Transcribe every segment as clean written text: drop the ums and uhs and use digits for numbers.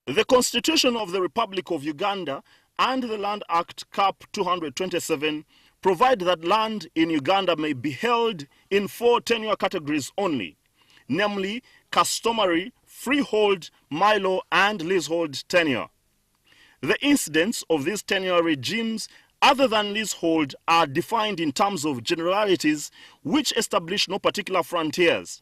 The Constitution of the Republic of Uganda and the Land Act Cap 227 provide that land in Uganda may be held in 4 tenure categories only, namely customary, freehold, mailo, and leasehold tenure. The incidents of these tenure regimes other than leasehold are defined in terms of generalities which establish no particular frontiers.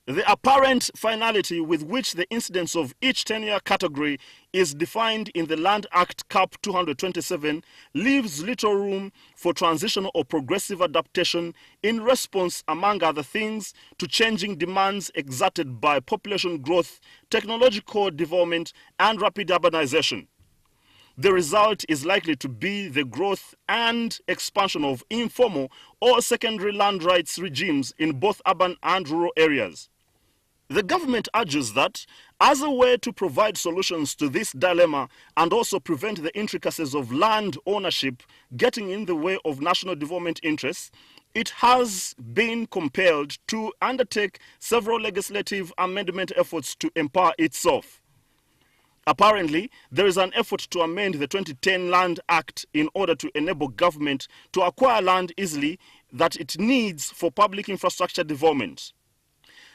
The apparent finality with which the incidence of each tenure category is defined in the Land Act Cap 227 leaves little room for transitional or progressive adaptation in response, among other things, to changing demands exerted by population growth, technological development, and rapid urbanization. The result is likely to be the growth and expansion of informal or secondary land rights regimes in both urban and rural areas. The government urges that, as a way to provide solutions to this dilemma and also prevent the intricacies of land ownership getting in the way of national development interests, it has been compelled to undertake several legislative amendment efforts to empower itself. Apparently, there is an effort to amend the 2010 Land Act in order to enable government to acquire land easily that it needs for public infrastructure development.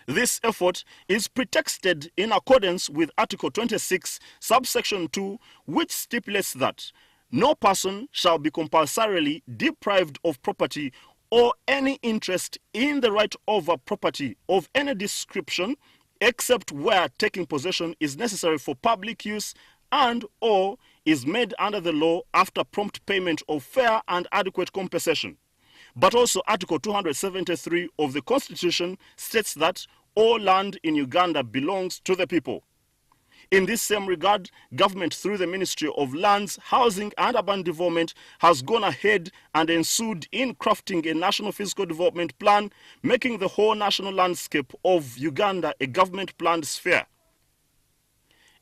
This effort is pretexted in accordance with Article 26, subsection 2, which stipulates that no person shall be compulsorily deprived of property or any interest in the right of a property of any description, except where taking possession is necessary for public use and or is made under the law after prompt payment of fair and adequate compensation. But also Article 273 of the Constitution states that all land in Uganda belongs to the people. In this same regard, government through the Ministry of Lands, Housing and Urban Development has gone ahead and ensued in crafting a national physical development plan, making the whole national landscape of Uganda a government-planned sphere.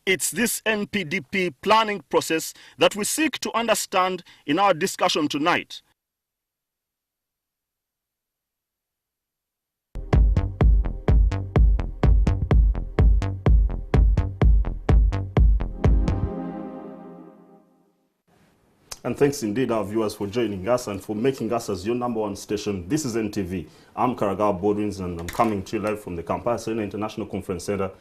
It's this NPDP planning process that we seek to understand in our discussion tonight. And thanks indeed our viewers for joining us and for making us as your #1 station. This is NTV. I'm Karagawa Bodwins and I'm coming to you live from the Compulsorily International Conference Center.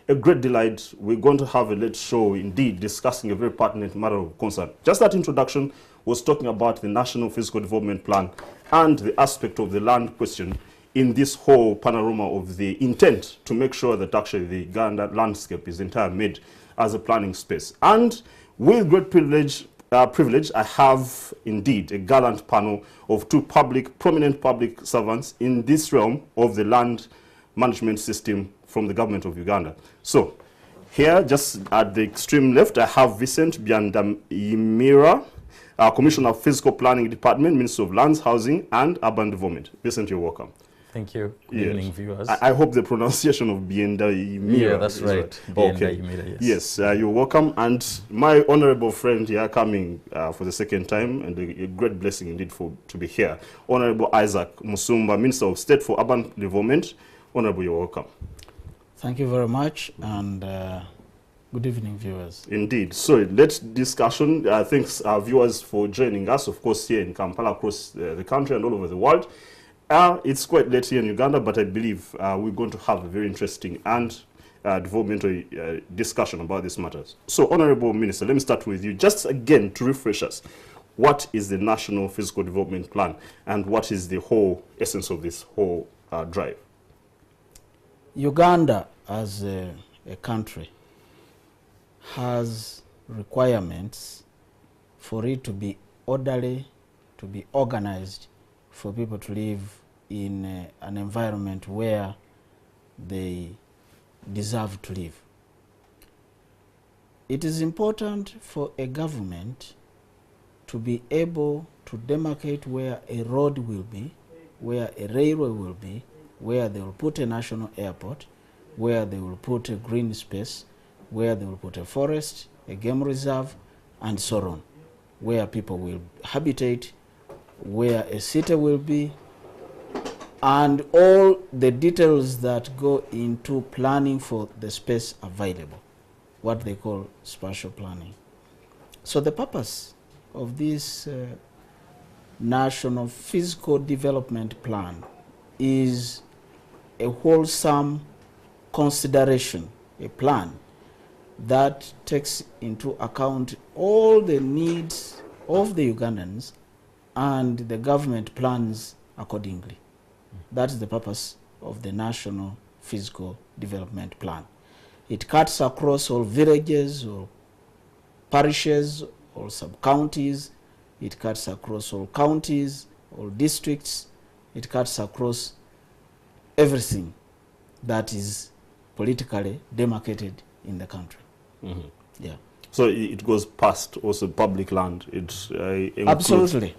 A great delight. We're going to have a late show indeed discussing a very pertinent matter of concern. Just that introduction was talking about the National Physical Development Plan and the aspect of the land question in this whole panorama of the intent to make sure that actually the Uganda landscape is entirely made as a planning space. And with great privilege, I have indeed a gallant panel of 2 prominent public servants in this realm of the land management system from the government of Uganda. So here, just at the extreme left, I have Vincent Byandayimira, Commissioner of Physical Planning Department, Minister of Lands, Housing and Urban Development. Vincent, you're welcome. Thank you. Good evening, viewers. I hope the pronunciation of Byandayimira. Yeah, that's right. Okay. Yes, you're welcome. And my honorable friend here coming for the second time, and a great blessing indeed to be here. Honorable Isaac Musumba, Minister of State for Urban Development. Honorable, you're welcome. Thank you very much, and good evening, viewers. Indeed. So let's discussion. Thanks our viewers for joining us, of course, here in Kampala, across the country and all over the world. It's quite late here in Uganda, but I believe we're going to have a very interesting and developmental discussion about these matters. So, Honorable Minister, let me start with you. Just again, to refresh us, what is the National Physical Development Plan and what is the whole essence of this whole drive? Uganda, as a country, has requirements for it to be orderly, to be organized, for people to live in an environment where they deserve to live. It is important for a government to be able to demarcate where a road will be, where a railway will be, where they will put a national airport, where they will put a green space, where they will put a forest, a game reserve, and so on, where people will habitate, where a city will be, and all the details that go into planning for the space available. what they call spatial planning. So the purpose of this National Physical Development Plan is a wholesome consideration, a plan that takes into account all the needs of the Ugandans and the government plans accordingly. That's the purpose of the National Physical Development Plan. It cuts across all villages or parishes or sub-counties. It cuts across all counties, all districts. It cuts across everything that is politically demarcated in the country. Mm-hmm. Yeah. So it goes past also public land. It absolutely.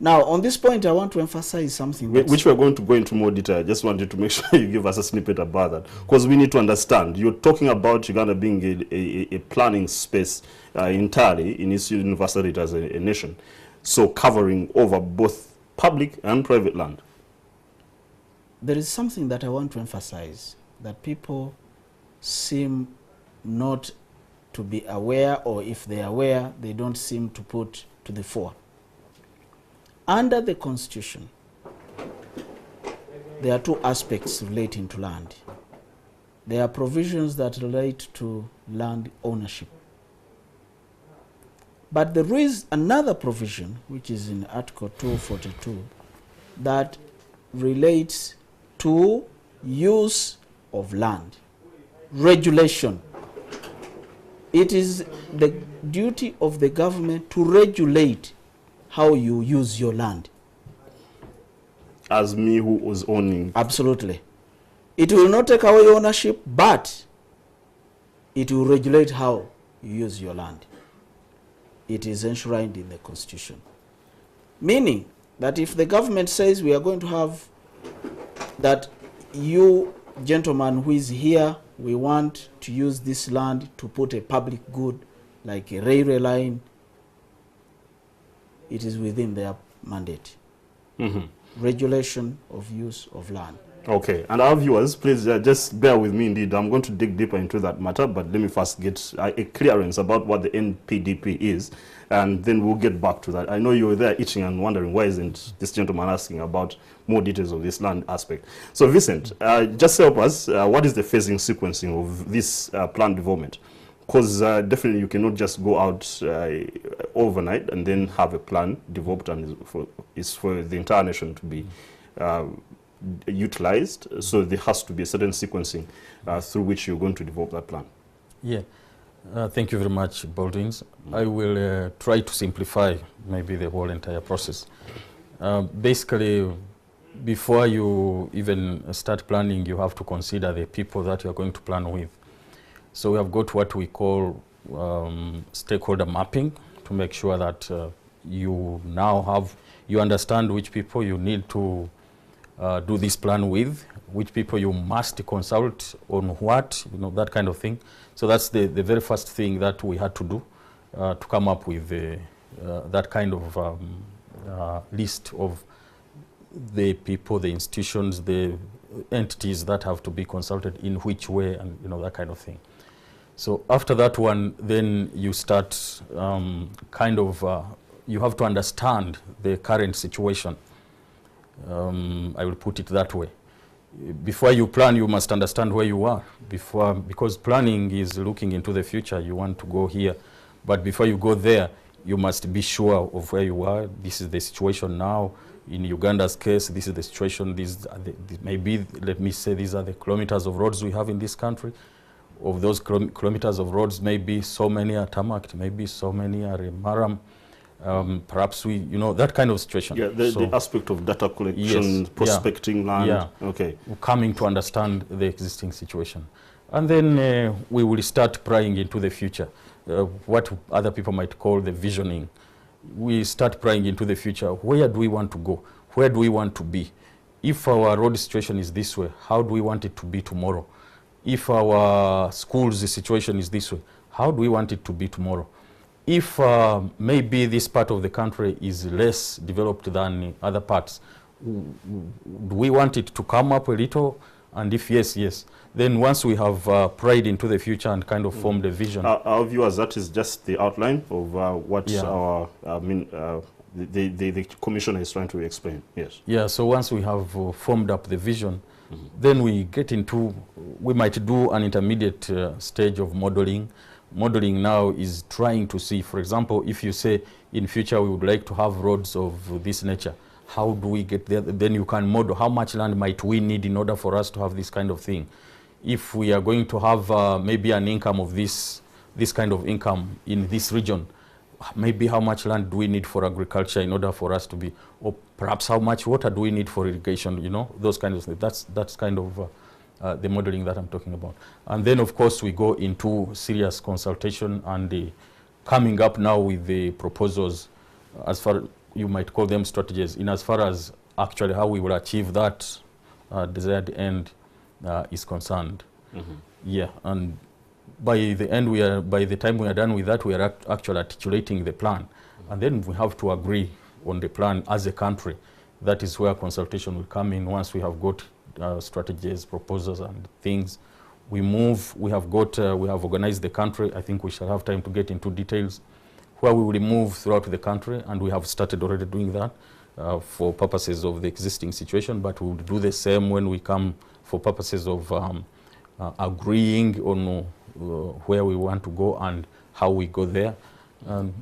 Now, on this point, I want to emphasize something. Which we're going to go into more detail. I just wanted to make sure you give us a snippet about that, because we need to understand. You're talking about Uganda being a planning space entirely in its universality as a nation, so covering over both public and private land. There is something that I want to emphasize that people seem not to be aware, or if they are aware, they don't seem to put to the fore. Under the Constitution, there are two aspects relating to land. There are provisions that relate to land ownership. But there is another provision, which is in Article 242, that relates to use of land, regulation. It is the duty of the government to regulate how you use your land. As me who was owning. Absolutely. It will not take away ownership, but it will regulate how you use your land. It is enshrined in the Constitution. Meaning that if the government says we are going to have that, you gentleman who is here, we want to use this land to put a public good like a railway line, it is within their mandate. Mm-hmm. Regulation of use of land. Okay, and our viewers, please just bear with me indeed. I'm going to dig deeper into that matter, but let me first get a clearance about what the NPDP is, and then we'll get back to that. I know you're there itching and wondering why isn't this gentleman asking about more details of this land aspect. So Vincent, just help us, what is the phasing sequencing of this planned development? Because definitely you cannot just go out overnight and then have a plan developed and it's for the entire nation to be utilized. So there has to be a certain sequencing through which you're going to develop that plan. Yeah, thank you very much, Baldwins. I will try to simplify maybe the whole entire process. Basically, before you even start planning, you have to consider the people that you're going to plan with. So we have got what we call stakeholder mapping to make sure that you understand which people you need to do this plan with, which people you must consult on what, that kind of thing. So that's the very first thing that we had to do to come up with that kind of list of the people, the institutions, the entities that have to be consulted in which way, and that kind of thing. So after that one, then you start you have to understand the current situation. I will put it that way. Before you plan, you must understand where you are. Because planning is looking into the future. You want to go here. But before you go there, you must be sure of where you are. This is the situation now. In Uganda's case, this is the situation. Maybe, let me say, these are the kilometers of roads we have in this country. Of those kilometers of roads, maybe so many are tarmacked, maybe so many are maram. Perhaps that kind of situation. Yeah, the aspect of data collection, yes, prospecting land. Yeah. Okay. Coming to understand the existing situation. And then we will start prying into the future, what other people might call the visioning. We start prying into the future. Where do we want to go? Where do we want to be? If our road situation is this way, how do we want it to be tomorrow? If our schools situation is this way, how do we want it to be tomorrow? If maybe this part of the country is less developed than other parts, do we want it to come up a little And if yes, yes. Then once we have pried into the future and kind of formed a vision. Our viewers, that is just the outline of what Yeah. our, the commissioner is trying to explain. Yes. Yeah, so once we have formed up the vision, then we get into, we might do an intermediate stage of modeling. Modeling now is trying to see, for example, if you say in future we would like to have roads of this nature, how do we get there? Then you can model how much land might we need in order for us to have this kind of thing. If we are going to have maybe an income of this kind of income in this region, maybe how much land do we need for agriculture in order for us to be, or perhaps how much water do we need for irrigation, you know, those kinds of things. That's kind of the modeling that I'm talking about. And then, of course, we go into serious consultation and coming up now with the proposals, as far you might call them strategies, in as far as actually how we will achieve that desired end is concerned. Yeah, and by the time we are done with that, we are actually articulating the plan, and then we have to agree on the plan as a country. That is where consultation will come in. Once we have got strategies, proposals, and things, we move. We have organized the country. I think we shall have time to get into details where we will move throughout the country, and we have started already doing that for purposes of the existing situation. But we will do the same when we come for purposes of agreeing on where we want to go and how we go there. And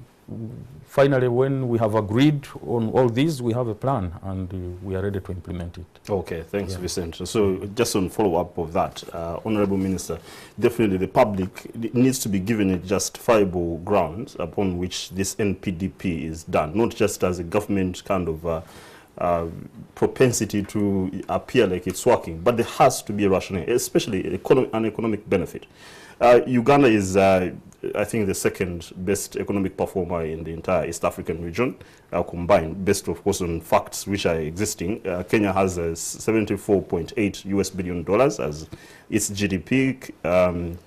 finally, when we have agreed on all these, we have a plan and we are ready to implement it. Okay, thanks, Vicente. So just on follow-up of that, Honorable Minister, definitely the public needs to be given a justifiable grounds upon which this NPDP is done, not just as a government kind of propensity to appear like it's working, but there has to be a rationale, especially an economic benefit. Uganda is, I think, the second best economic performer in the entire East African region, combined, based, of course, on facts which are existing. Kenya has $74.8 US billion as its GDP.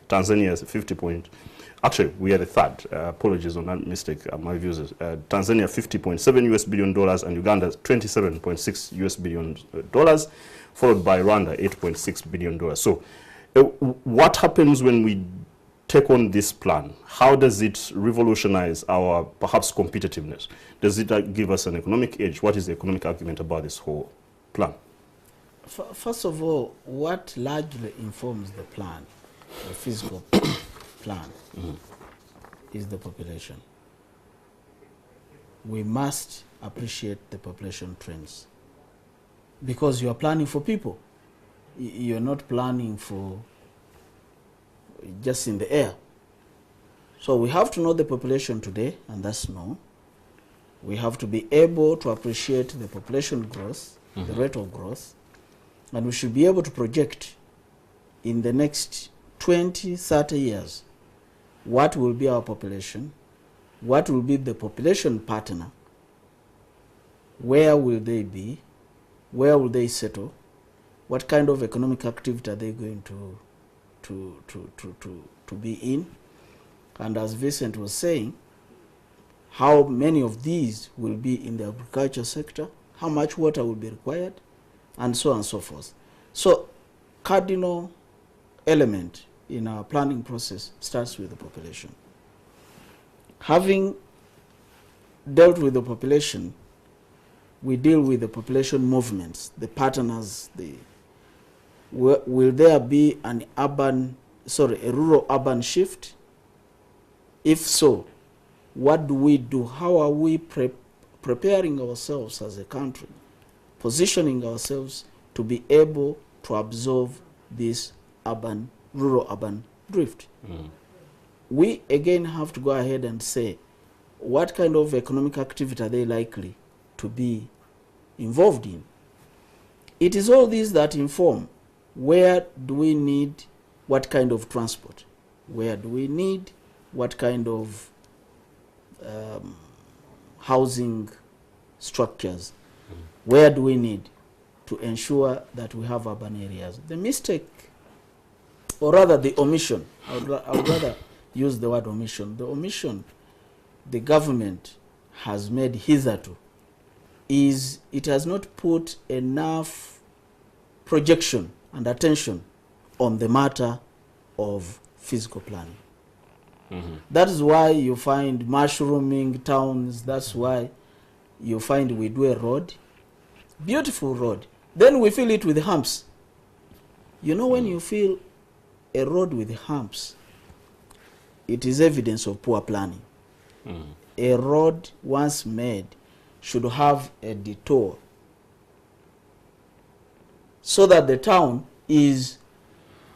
Tanzania is 50. Actually, we are the third. Apologies on that mistake. My views is Tanzania $50.7 US billion and Uganda $27.6 US billion, followed by Rwanda $8.6 billion. So, what happens when we take on this plan? How does it revolutionize our perhaps competitiveness? Does it give us an economic edge? What is the economic argument about this whole plan? First of all, what largely informs the plan, the physical plan, is the population. We must appreciate the population trends because you are planning for people. You're not planning for just in the air. So we have to know the population today, and that's known. We have to be able to appreciate the population growth, the rate of growth, and we should be able to project in the next 20, 30 years what will be our population, what will be the population partner, where will they be, where will they settle, what kind of economic activity are they going to be in, and as Vincent was saying, how many of these will be in the agriculture sector, how much water will be required, and so on and so forth. So, cardinal element in our planning process starts with the population. Having dealt with the population, we deal with the population movements, the partners, will there be a rural-urban shift? If so, what do we do? How are we preparing ourselves as a country, positioning ourselves to be able to absorb this rural-urban drift? We again have to go ahead and say, what kind of economic activity are they likely to be involved in? It is all these that inform where do we need what kind of transport, where do we need what kind of housing structures, where do we need to ensure that we have urban areas. The mistake, or rather the omission, I would rather use the word omission. The omission the government has made hitherto is it has not put enough projection and attention on the matter of physical planning. That is why you find mushrooming towns. That's why you find we do a road, beautiful road, then we fill it with humps. You know, when you fill a road with humps, it is evidence of poor planning. A road once made should have a detour so that the town is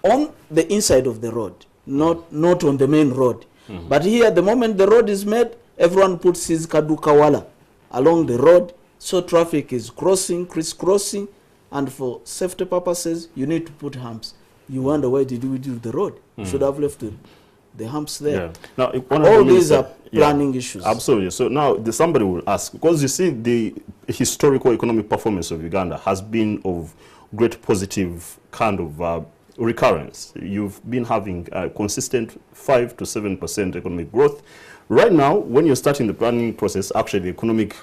on the inside of the road, not on the main road. But here, the moment the road is made, everyone puts his kadukawala along the road, so traffic is crisscrossing, and for safety purposes, you need to put humps. You wonder, why did we do the road? You should have left the humps there. Yeah. Now, all these are planning issues. Absolutely. So now somebody will ask, because you see the historical economic performance of Uganda has been of great positive kind of recurrence. You've been having consistent 5 to 7% economic growth. Right now, when you're starting the planning process, actually the economic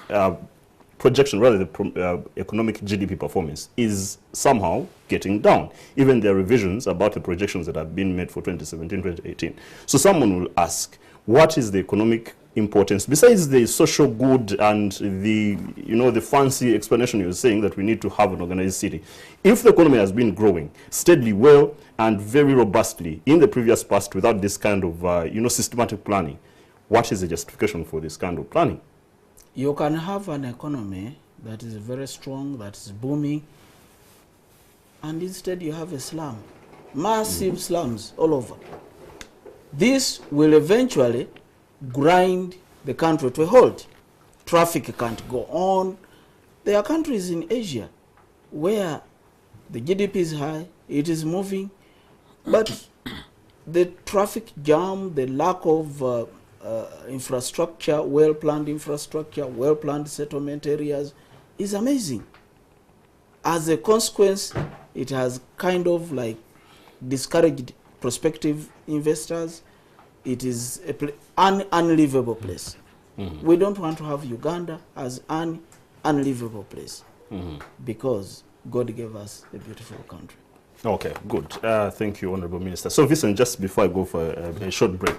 projection, rather the economic GDP performance is somehow getting down. Even there are revisions about the projections that have been made for 2017, 2018. So someone will ask, what is the economic importance, besides the social good and the, the fancy explanation you're saying that we need to have an organized city? If the economy has been growing steadily well and very robustly in the previous past without this kind of, systematic planning, what is the justification for this kind of planning? You can have an economy that is very strong, that is booming, and instead you have a slum, massive slums all over. This will eventually grind the country to a halt. Traffic can't go on. There are countries in Asia where the GDP is high, it is moving, but the traffic jam, the lack of infrastructure, well-planned infrastructure, well-planned settlement areas is amazing. As a consequence, it has kind of like discouraged prospective investors. It is an unlivable place. We don't want to have Uganda as an unlivable place because God gave us a beautiful country. Okay, good. Thank you, Honorable Minister. So, Vincent, just before I go for a short break,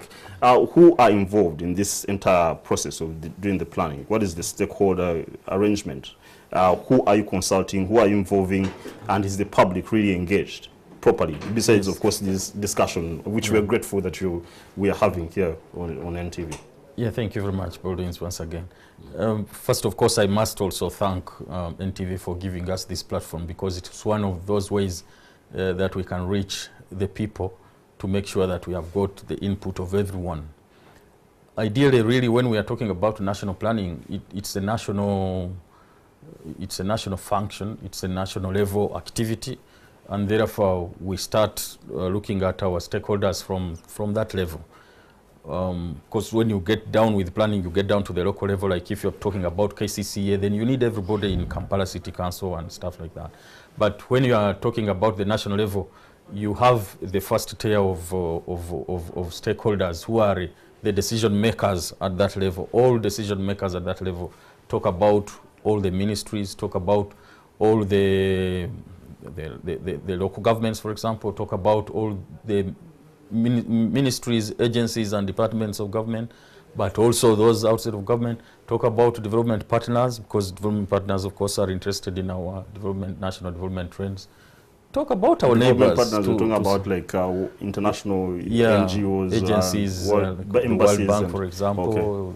who are involved in this entire process of doing the planning? What is the stakeholder arrangement? Who are you consulting? Who are you involving? And is the public really engaged properly? Besides, of course, this discussion, which we're grateful that we are having here on NTV. Yeah, thank you very much, Baldwins, once again. First, of course, I must also thank NTV for giving us this platform, because it's one of those ways that we can reach the people to make sure that we have got the input of everyone. Ideally, really, when we are talking about national planning, it's a national function, it's a national level activity, and therefore we start looking at our stakeholders from that level. Because when you get down with planning, you get down to the local level. Like if you're talking about KCCA, then you need everybody in Kampala City Council and stuff like that. But when you are talking about the national level, you have the first tier of stakeholders who are the decision makers at that level. All decision makers at that level talk about all the ministries, talk about all the local governments, for example, talk about all the ministries, agencies and departments of government, but also those outside of government. Talk about development partners, because development partners, of course, are interested in our national development trends. Talk about our neighbors. Partners, we're talking about like international NGOs, agencies, World Bank, for example,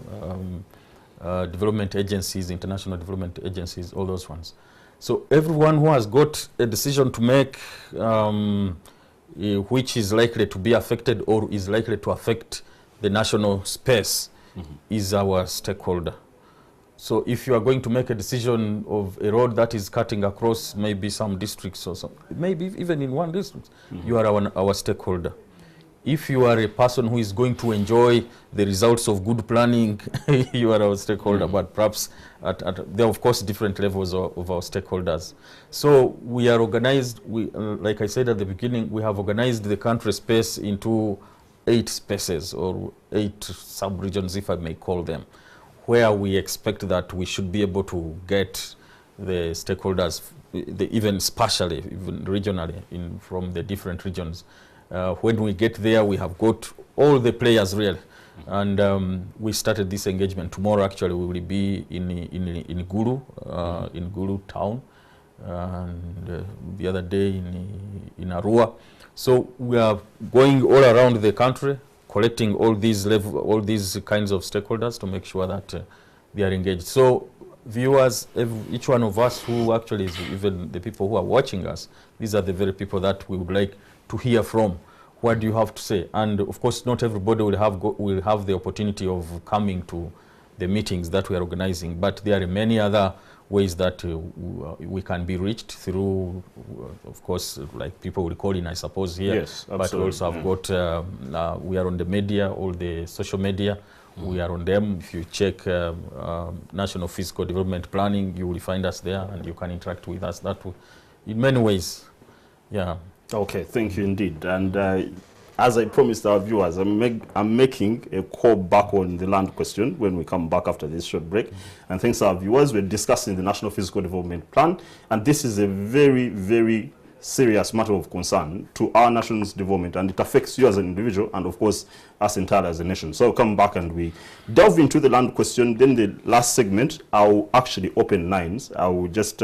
development agencies, international development agencies, all those ones. So everyone who has got a decision to make, which is likely to be affected or is likely to affect the national space, is our stakeholder. So if you are going to make a decision of a road that is cutting across maybe some districts or maybe even in one district, you are our stakeholder. If you are a person who is going to enjoy the results of good planning, you are our stakeholder, but perhaps there are, of course, different levels of our stakeholders. So we are organized, like I said at the beginning, we have organized the country space into 8 spaces or 8 sub-regions, if I may call them, where we expect that we should be able to get the stakeholders even spatially, even regionally, from the different regions. When we get there, we have got all the players really. And we started this engagement. Tomorrow, actually, we will be in Gulu, in Gulu town, and the other day in Arua. So we are going all around the country, collecting all these kinds of stakeholders to make sure that they are engaged. So viewers, each one of us who actually is, even the people who are watching us, these are the very people that we would like to hear from. What do you have to say? And of course, not everybody will have the opportunity of coming to the meetings that we are organizing, but there are many other ways that we can be reached through, of course, like people will call in, I suppose, here. Yes, absolutely. But we also have got, we are on the media, all the social media, we are on them. If you check National Physical Development Planning, you will find us there and you can interact with us that way, in many ways. Yeah. Okay, thank you indeed. And as I promised our viewers, I'm making a call back on the land question when we come back after this short break. And thanks to our viewers, we're discussing the National Physical Development Plan. And this is a very, very serious matter of concern to our nation's development, and it affects you as an individual and of course us entirely as a nation. So I'll come back and we delve into the land question. Then the last segment, I'll actually open lines. I will just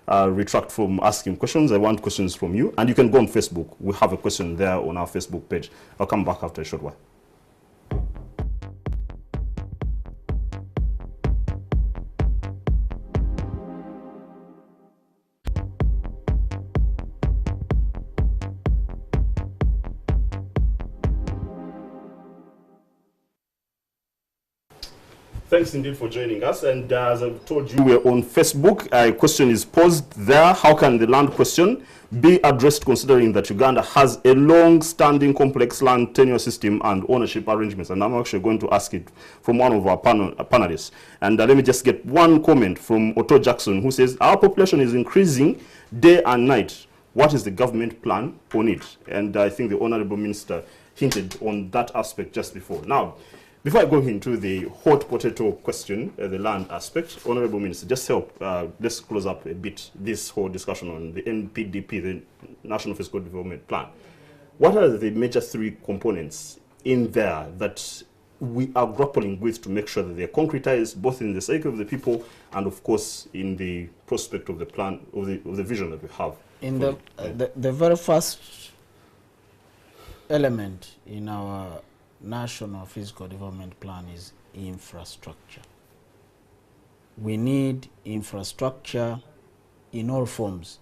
retract from asking questions. I want questions from you, and you can go on Facebook. We have a question there on our Facebook page. I'll come back after a short while. Thanks indeed for joining us. And as I've told you, we're on Facebook. A question is posed there. How can the land question be addressed considering that Uganda has a long-standing complex land tenure system and ownership arrangements? And I'm actually going to ask it from one of our panelists. And let me just get one comment from Otto Jackson, who says, our population is increasing day and night. What is the government plan on it? And I think the Honorable Minister hinted on that aspect just before. Now, before I go into the hot potato question, the land aspect, Honorable Minister, just help, let's close up a bit this whole discussion on the NPDP, the National Physical Development Plan. What are the major three components in there that we are grappling with to make sure that they're concretized both in the psyche of the people and, of course, in the prospect of the plan, of the vision that we have? In the very first element in our National Physical Development Plan is infrastructure. We need infrastructure in all forms.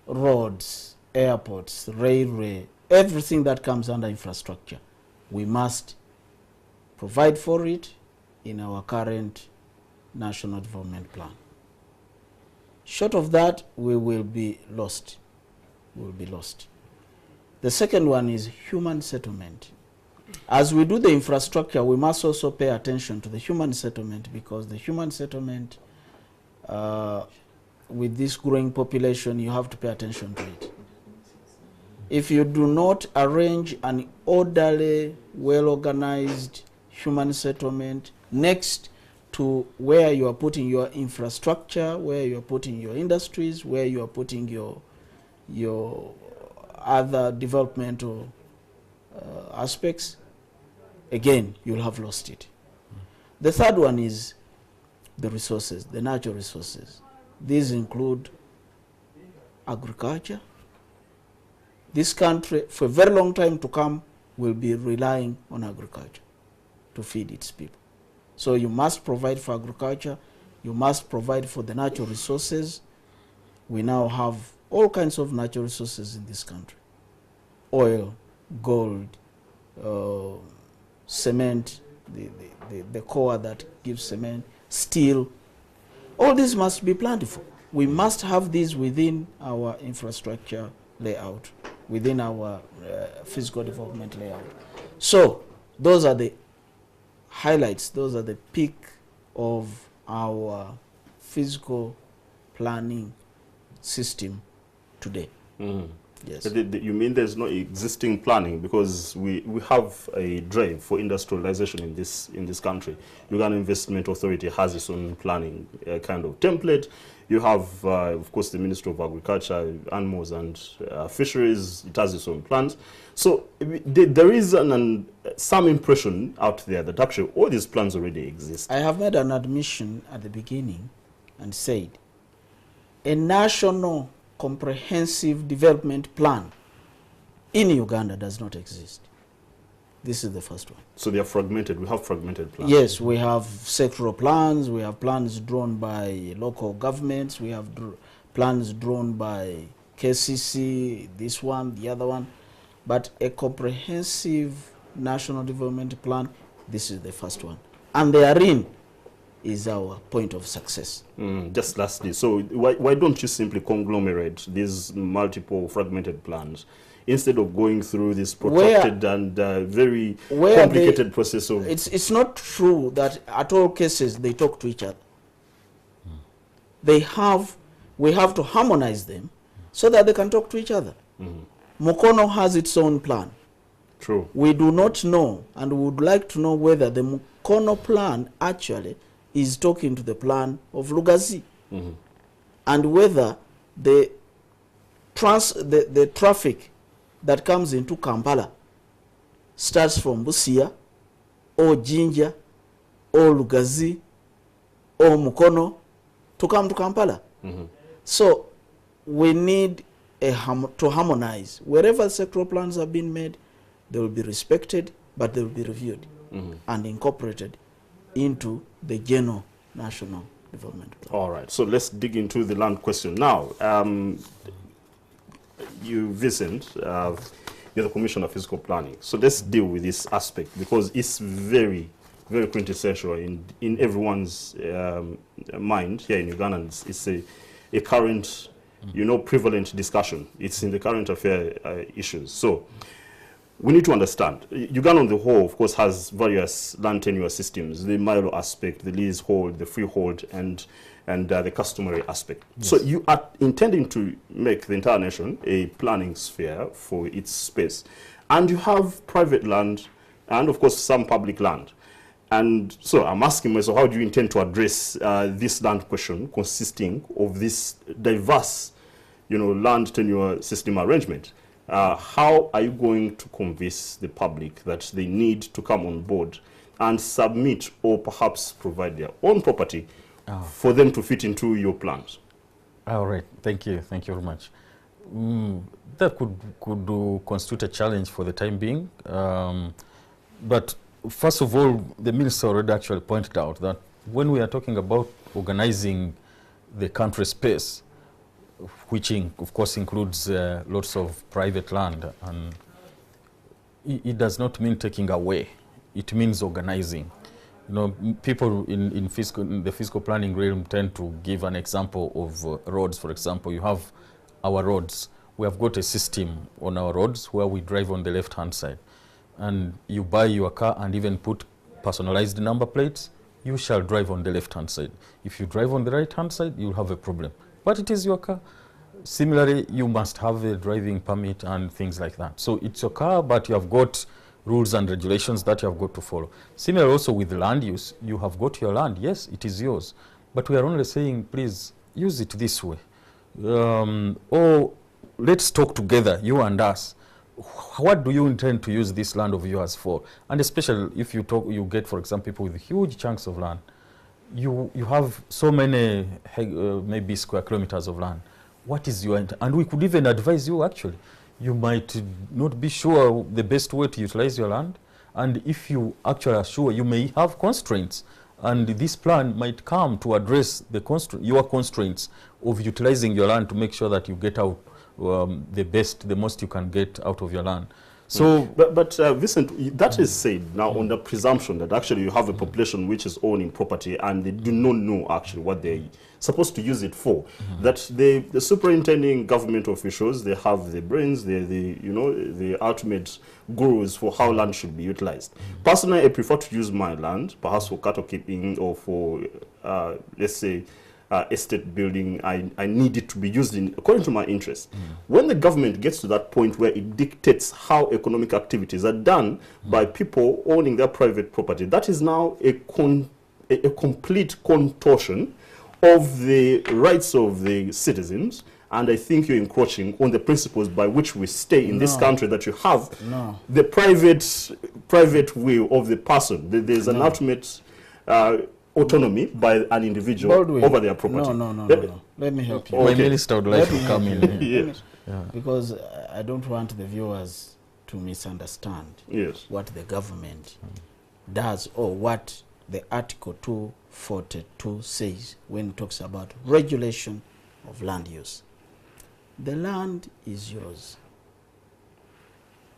Roads, airports, railway, everything that comes under infrastructure. We must provide for it in our current National Development Plan. Short of that, we will be lost. We will be lost. The second one is human settlement. As we do the infrastructure, we must also pay attention to the human settlement, because the human settlement, with this growing population, you have to pay attention to it. If you do not arrange an orderly, well-organized human settlement next to where you are putting your infrastructure, where you are putting your industries, where you are putting your other developmental aspects, again, you'll have lost it. The third one is the resources, the natural resources. These include agriculture. This country, for a very long time to come, will be relying on agriculture to feed its people. So you must provide for agriculture, you must provide for the natural resources. We now have all kinds of natural resources in this country. Oil, gold, cement, the core that gives cement, steel. All this must be plentiful. We must have these within our infrastructure layout, within our physical development layout. So those are the highlights, those are the peak of our physical planning system today. Yes. You mean there's no existing planning? Because we have a drive for industrialization in this country. Uganda Investment Authority has its own planning kind of template. You have, of course, the Ministry of Agriculture, Animals and Fisheries. It has its own plans. So there is some impression out there that actually all these plans already exist. I have made an admission at the beginning and said a national comprehensive development plan in Uganda does not exist. This is the first one. So they are fragmented. We have fragmented plans. Yes, we have sectoral plans. We have plans drawn by local governments. We have plans drawn by KCC, this one, the other one. But a comprehensive national development plan, this is the first one. And therein is our point of success. Just lastly, so why don't you simply conglomerate these multiple fragmented plans instead of going through this protracted and very complicated process of... It's not true that at all cases they talk to each other. We have to harmonize them so that they can talk to each other. Mukono has its own plan. True. We do not know, and we would like to know whether the Mukono plan actually is talking to the plan of Lugazi, and whether the traffic that comes into Kampala starts from Busia or Jinja or Lugazi or Mukono to come to Kampala. So we need to harmonize. Wherever sectoral plans have been made, they will be respected, but they will be reviewed and incorporated into the general national development plan. All right, so let's dig into the land question now. You, Vincent, you're the Commissioner of Physical Planning. So let's deal with this aspect because it's very, very quintessential in everyone's mind here in Uganda. It's a current, prevalent discussion. It's in the current affair issues. So we need to understand, Uganda on the whole, of course, has various land tenure systems, the mailo aspect, the leasehold, the freehold, and the customary aspect. Yes. So you are intending to make the entire nation a planning sphere for its space. And you have private land and, of course, some public land. And so I'm asking myself, how do you intend to address this land question consisting of this diverse, land tenure system arrangement? How are you going to convince the public that they need to come on board and submit or perhaps provide their own property for them to fit into your plans? All right. Thank you. Thank you very much. That could constitute a challenge for the time being. But first of all, the minister already actually pointed out that when we are talking about organizing the country space, which of course includes lots of private land, and it does not mean taking away. It means organizing. People in the fiscal planning realm tend to give an example of roads. For example, you have our roads. We have got a system on our roads where we drive on the left-hand side, and you buy your car and even put personalized number plates. You shall drive on the left-hand side. If you drive on the right-hand side, you'll have a problem. But it is your car. Similarly, you must have a driving permit and things like that. So it's your car, but you have got rules and regulations that you have got to follow. Similarly also with land use, you have got your land. Yes, it is yours. But we are only saying, please, use it this way. Or let's talk together, you and us. What do you intend to use this land of yours for? And especially if you get, for example, people with huge chunks of land. You have so many, maybe square kilometers of land. What is your intent? And we could even advise you, actually. You might not be sure the best way to utilize your land. And if you actually are sure, you may have constraints. And this plan might come to address your constraints of utilizing your land to make sure that you get out the most you can get out of your land. So, but Vincent, that is said now on the presumption that actually you have a population which is owning property and they do not know actually what they're supposed to use it for. That the superintending government officials, they have the brains, the ultimate gurus for how land should be utilized. Personally, I prefer to use my land, perhaps for cattle keeping or for, let's say, estate building. I need it to be used according to my interest. When the government gets to that point where it dictates how economic activities are done by people owning their private property, that is now a complete contortion of the rights of the citizens. And I think you're encroaching on the principles by which we stay in this country, that you have the private will of the person. There's an ultimate autonomy by an individual over their property. No. Let me help you. My minister would like to come in. Yes. Because I don't want the viewers to misunderstand what the government does or what the Article 242 says when it talks about regulation of land use. The land is yours.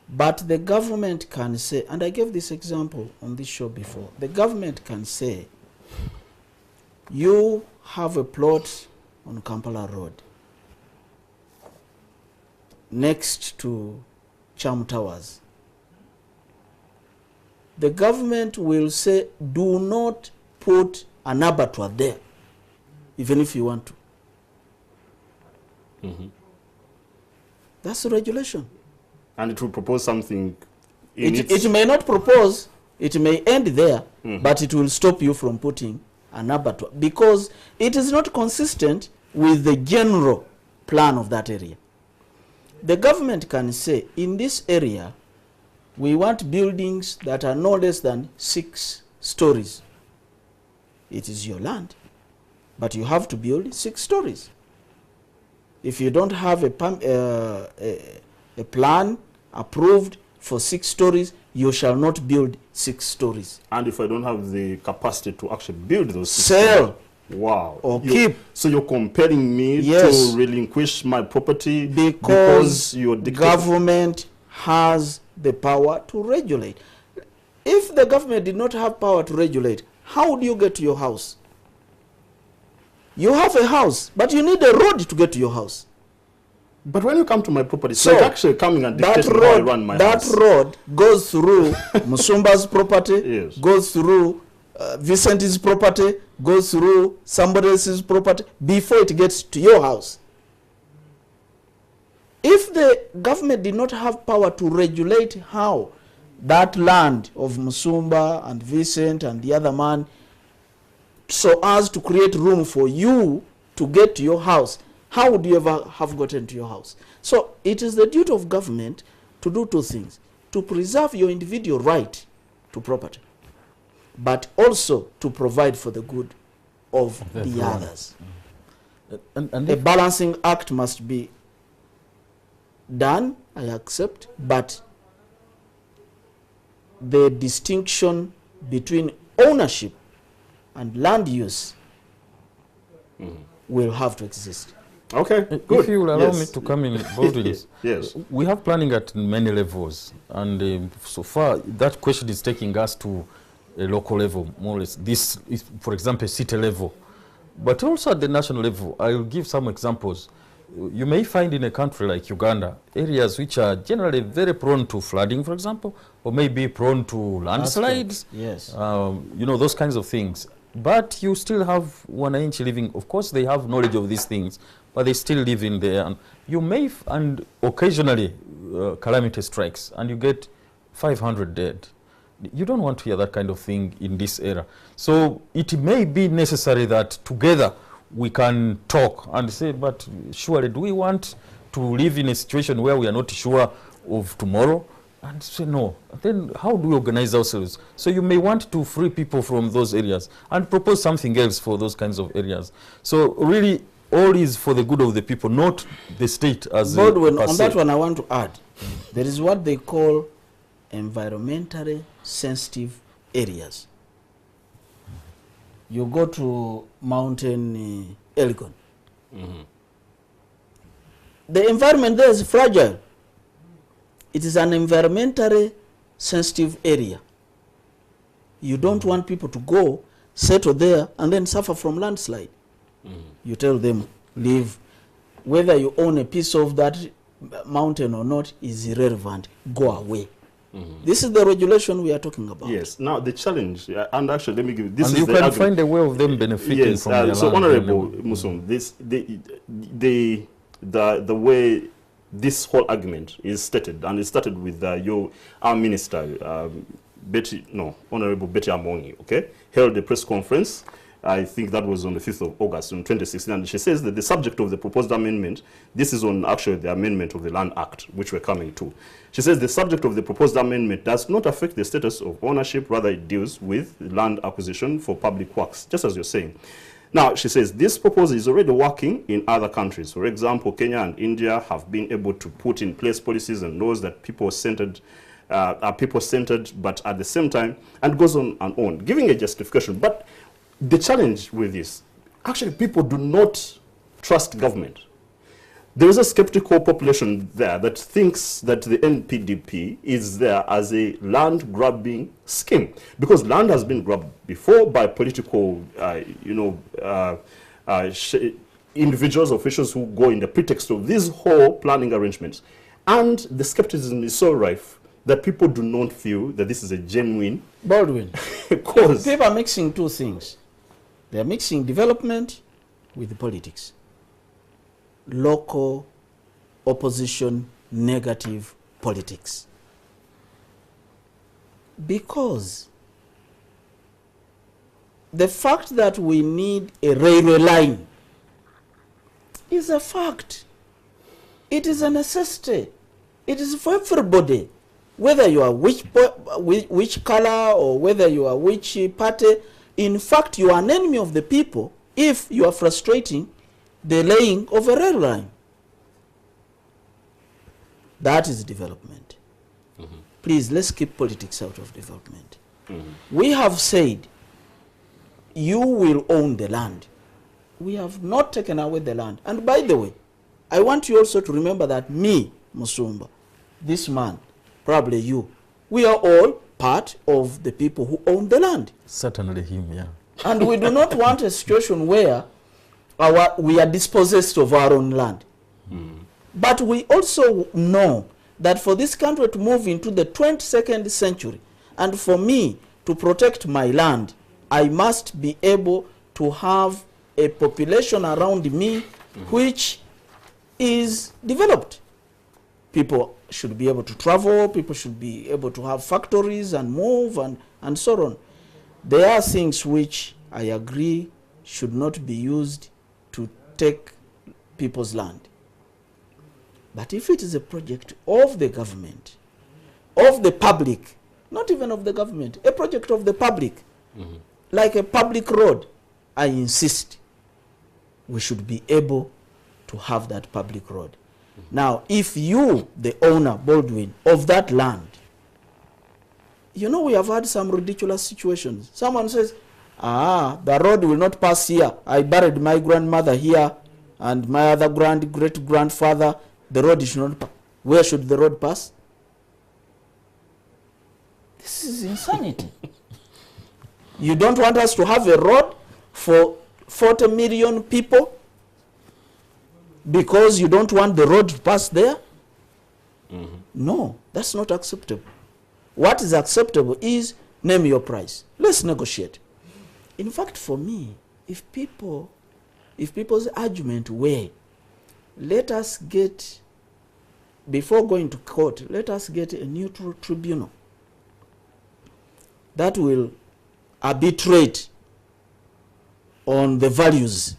But the government can say, and I gave this example on this show before, the government can say, you have a plot on Kampala Road next to Cham Towers. The government will say, do not put an abattoir there, even if you want to. That's the regulation. And it will propose something. It may not propose, it may end there, but it will stop you from putting an abattoir because it is not consistent with the general plan of that area. The government can say, in this area, we want buildings that are no less than 6 stories. It is your land, but you have to build 6 stories. If you don't have a plan approved for 6 stories, you shall not build 6 stories. And if I don't have the capacity to actually build those 6 sell stories, wow, or keep. So you're compelling me to relinquish my property because your government has the power to regulate. If the government did not have power to regulate, how do you get to your house? You have a house, but you need a road to get to your house. But when you come to my property, it's like actually coming and dictating how I run my house. That road goes through Musumba's property, goes through Vicenti's property, goes through somebody else's property before it gets to your house. If the government did not have power to regulate how that land of Musumba and Vicent and the other man, so as to create room for you to get to your house, how would you ever have gotten to your house? So it is the duty of government to do 2 things: to preserve your individual right to property, but also to provide for the good of the others. And a balancing act must be done, I accept, but the distinction between ownership and land use will have to exist. Okay, good. If you will allow me to come in, yes. We have planning at many levels, and so far that question is taking us to a local level, more or less. This is, for example, city level, but also at the national level. I will give some examples. You may find in a country like Uganda areas which are generally very prone to flooding, for example, or maybe prone to landslides. Yes. You know, those kinds of things. But you still have wananchi living. Of course, they have knowledge of these things, but they still live in there. And you may, and occasionally calamity strikes, and you get 500 dead. You don't want to hear that kind of thing in this era. So it may be necessary that together we can talk and say, but surely do we want to live in a situation where we are not sure of tomorrow? And say no. Then how do we organize ourselves? So you may want to free people from those areas and propose something else for those kinds of areas. So really, all is for the good of the people, not the state as a But on that one, I want to add, there is what they call environmentally sensitive areas. You go to Mountain Elgon. The environment there is fragile. It is an environmentally sensitive area. You don't want people to go, settle there, and then suffer from landslide. You tell them, leave. Whether you own a piece of that mountain or not is irrelevant. Go away. This is the regulation we are talking about. Yes. Now the challenge, and actually, let me give this. And is you the can argument. find a way of them benefiting from their so land. Honorable Musum, the way this whole argument is stated, and it started with our minister, Honorable Betty Amongi, okay, held a press conference. I think that was on the 5th of August in 2016, and she says that the subject of the proposed amendment, this is on actually the amendment of the Land Act, which we're coming to. She says the subject of the proposed amendment does not affect the status of ownership, rather it deals with land acquisition for public works, just as you're saying. Now, she says this proposal is already working in other countries. For example, Kenya and India have been able to put in place policies and laws that are people-centered, but at the same time, and goes on and on, giving a justification. But the challenge with this, actually people do not trust government. There is a skeptical population there that thinks that the NPDP is there as a land grabbing scheme, because land has been grabbed before by political, individuals, officials who go in the pretext of these whole planning arrangements. And the skepticism is so rife that people do not feel that this is a genuine Baldwin, cause. people are mixing two things. They are mixing development with politics. Local opposition, negative politics. Because the fact that we need a railway line is a fact. It is a necessity. It is for everybody. Whether you are which color or whether you are which party, in fact, you are an enemy of the people if you are frustrating the laying of a rail line. That is development. Please, let's keep politics out of development. We have said, you will own the land. We have not taken away the land. And by the way, I want you also to remember that me, Musumba, this man, probably you, we are all part of the people who own the land. Certainly him, yeah. And we do not want a situation where we are dispossessed of our own land. But we also know that for this country to move into the 22nd century, and for me to protect my land, I must be able to have a population around me which is developed. People should be able to travel, people should be able to have factories and move and so on. There are things which I agree should not be used to take people's land. But if it is a project of the government, of the public, not even of the government, a project of the public, like a public road, I insist we should be able to have that public road. Now, if you, the owner, Baldwin, of that land, you know, we have had some ridiculous situations. Someone says, the road will not pass here. I buried my grandmother here and my other great-grandfather. The road should not pass. Where should the road pass? This is insanity. You don't want us to have a road for 40 million people because you don't want the road to pass there? No, that's not acceptable. What is acceptable is name your price. Let's negotiate. In fact, for me, if people's argument were, let us get, before going to court, let us get a neutral tribunal that will arbitrate on the values.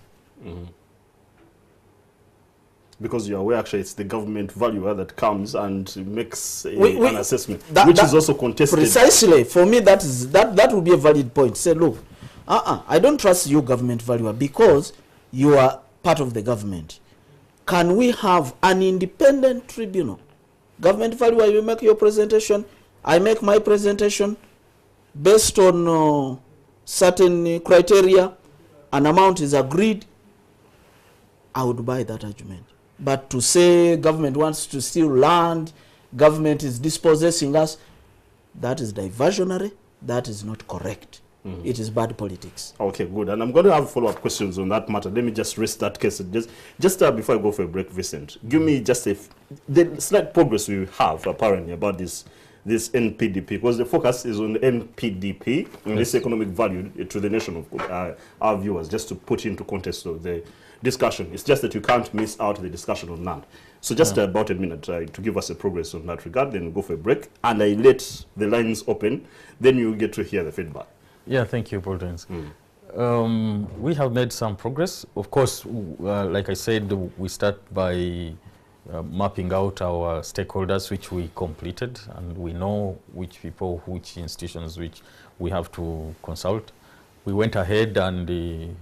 Because you're aware, actually, it's the government valuer that comes and makes an assessment, which is also contested. Precisely. For me, that would be a valid point. Say, look, I don't trust you, government valuer, because you are part of the government. Can we have an independent tribunal? Government valuer, you make your presentation, I make my presentation, based on certain criteria, an amount is agreed, I would buy that argument. But to say government wants to steal land, government is dispossessing us, that is diversionary, that is not correct. It is bad politics. Okay, good. And I'm going to have follow-up questions on that matter. Let me just rest that case. Just before I go for a break, Vincent, give me just the slight progress we have, apparently, about this this NPDP, because the focus is on NPDP, on this economic value to the nation of our viewers, just to put into context of the discussion. It's just that you can't miss out the discussion on land. So just about a minute to give us a progress on that regard, then we'll go for a break, and I let the lines open, then you get to hear the feedback. Yeah, thank you, Boltons. We have made some progress. Of course, like I said, we start by mapping out our stakeholders, which we completed, and we know which people, which institutions, which we have to consult. We went ahead and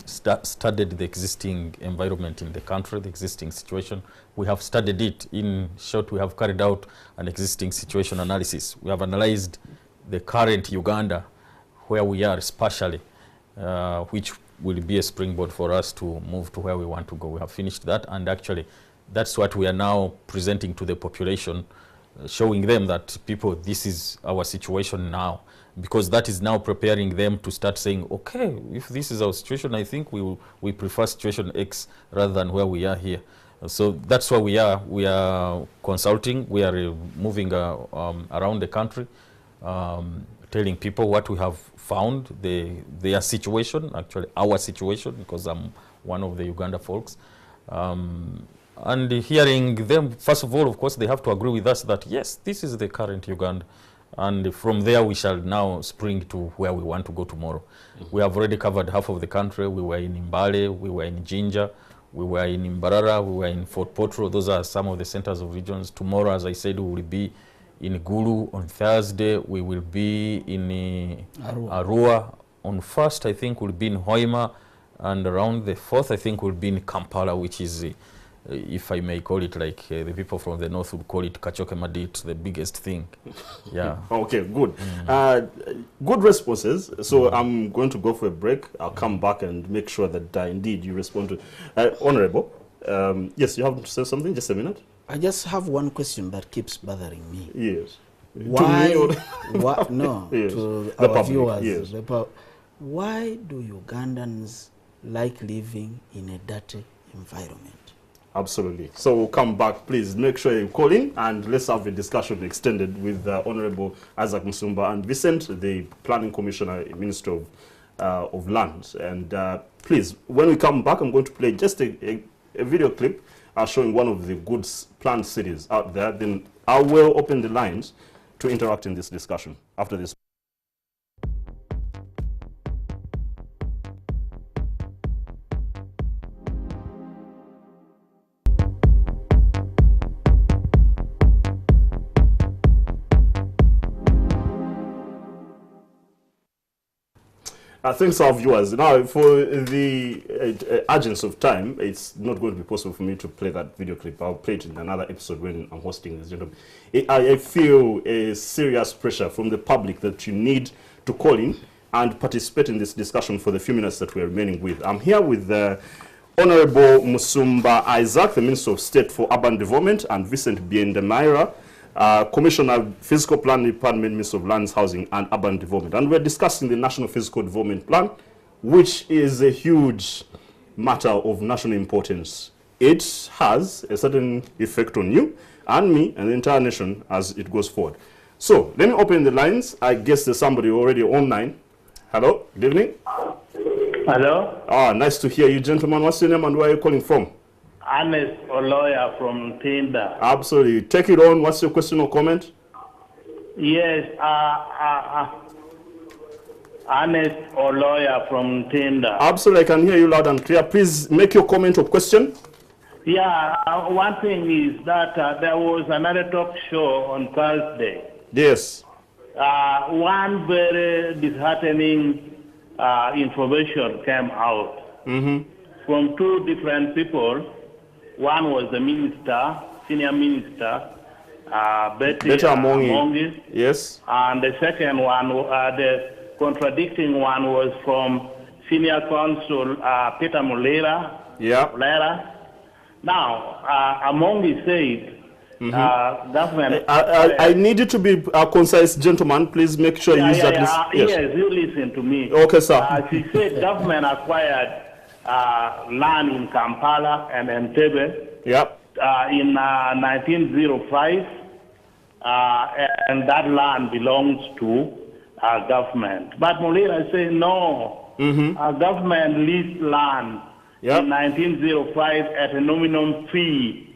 studied the existing environment in the country, the existing situation. We have studied it. In short, we have carried out an existing situation analysis. We have analyzed the current Uganda, where we are spatially, which will be a springboard for us to move to where we want to go. We have finished that, and actually that's what we are now presenting to the population, showing them that people, this is our situation now, because that is now preparing them to start saying, okay, if this is our situation, I think we prefer situation X rather than where we are here. So that's where we are. We are consulting. We are moving around the country, telling people what we have found, their situation, actually our situation, because I'm one of the Uganda folks. And hearing them, first of all, of course, they have to agree with us that, yes, this is the current Uganda. And from there, we shall now spring to where we want to go tomorrow. We have already covered half of the country. We were in Mbale, we were in Jinja, we were in Mbarara, we were in Fort Potro. Those are some of the centers of regions. Tomorrow, as I said, we will be in Gulu. On Thursday, we will be in Arua. On 1st, I think we'll be in Hoima. And around the 4th, I think we'll be in Kampala, which is, if I may call it, like the people from the north would call it Kachoke Madit, the biggest thing. Yeah. Okay, good. Good responses. So I'm going to go for a break. I'll come back and make sure that indeed you respond to. Honorable, yes, you have to say something? Just a minute. I just have one question that keeps bothering me. Yes. Why? To me or No, yes. to The our public, viewers. yes. Why do Ugandans like living in a dirty environment? Absolutely. So we'll come back. Please make sure you call in and let's have a discussion extended with Honorable Isaac Musumba and Vincent, the Planning Commissioner, Minister of Lands. And please, when we come back, I'm going to play just a video clip showing one of the good planned cities out there. Then I will open the lines to interact in this discussion after this. Thanks our viewers. Now, for the urgency of time, it's not going to be possible for me to play that video clip. I'll play it in another episode when I'm hosting this gentleman. I feel a serious pressure from the public that you need to call in and participate in this discussion for the few minutes that we're remaining with. I'm here with Honorable Musumba Isaac, the Minister of State for Urban Development, and Vincent Biendemaira, Commissioner, Physical Plan Department, Minister of Lands, Housing and Urban Development. And we're discussing the National Physical Development Plan, which is a huge matter of national importance. It has a certain effect on you and me and the entire nation as it goes forward. So let me open the lines. I guess there's somebody already online. Hello, good evening. Hello. Nice to hear you, gentlemen. What's your name and where are you calling from? Ernest Oloya from Tinda. Absolutely. Take it on. What's your question or comment? Yes, Ernest Oloya from Tinda. Absolutely. I can hear you loud and clear. Please make your comment or question. Yeah, one thing is that there was another talk show on Thursday. Yes. One very disheartening information came out from two different people. One was the minister, senior minister, Betty Amongi. Yes. And the second one, the contradicting one was from senior counsel Peter Mulera. Yeah. Mulera. Now, Amongi said, government... I need you to be concise, gentleman. Please make sure you use that. Yes, you listen to me. Okay, sir. She said government acquired land in Kampala and Entebbe Yep. in 1905. and that land belongs to government. But Mulira said no. Government leased land in 1905 at a nominal fee,